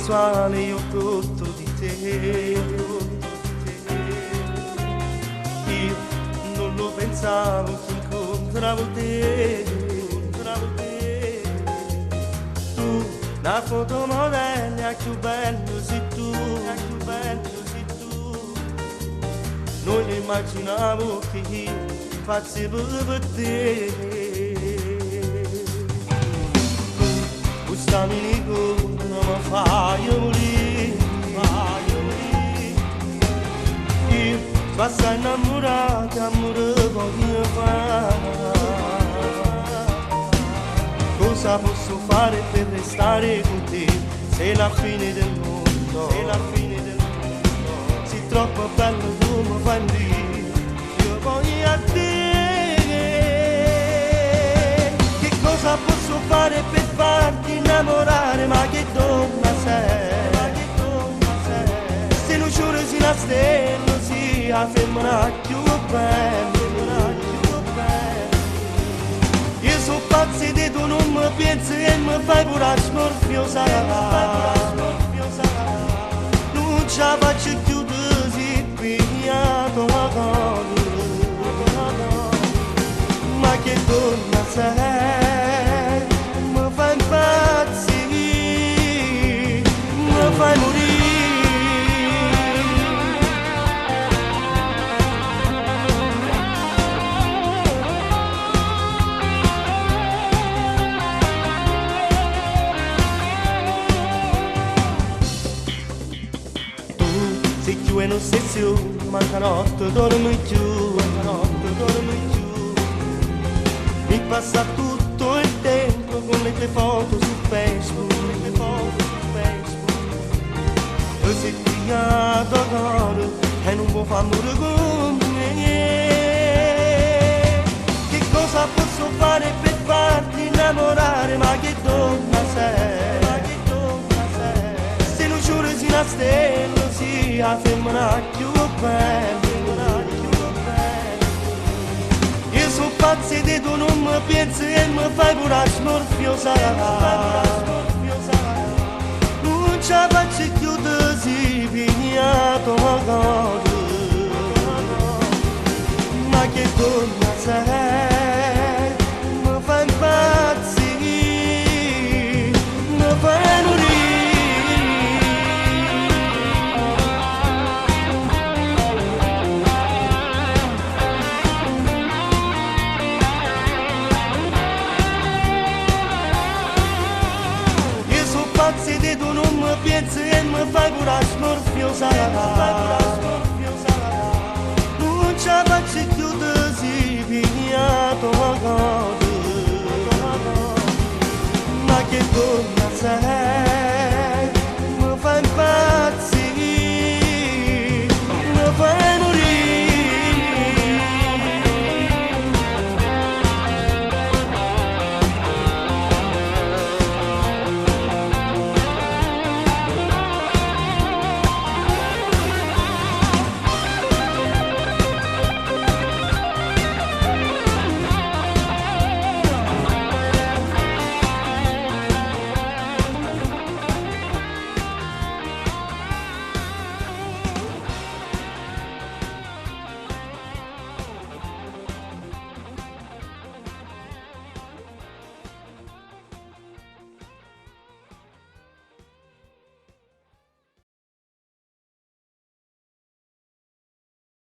sensuale io tutto di te. Io non lo pensavo che incontravo te. Tu, una fotomodella più bello sei tu, non immaginavo che io facevo per te. Questa minigonna mi fai morire, io sono innamorata, amore voglio fare. Cosa posso fare per restare con te? Sei la fine del mondo, sei troppo bello tu mi fai morire, io voglio a te. Che cosa posso fare per farti innamorare? Ma che donna sei? Se non giuro si una stella, si la femmina più bella. Io sono pazzo di tu, non mi pensi e mi fai pure smorfiosare. Non ce la faccio più così pigliato la cosa. Ma che donna sei? Mi fai impazzire, mi fai morire. Se più è un'ossessione, manca notte, dormi giù, mi passa tutto il tempo con le tue foto su Facebook, e sei criato a cuore e non può fare amore con me. Che cosa posso fare per farti innamorare? Ma che donna sei? Se non giuro si una stella, si la femmina più bella. Io sono pazzo di tu, non mi pensi e mi fai pure smorfiosare. Non ce la faccio più così pigliato a cosa. Ma che donna sei? Mi fai impazzire, mi fai morire. Pazzi di tu, non mi pensi e mi fai pure smorfiosare.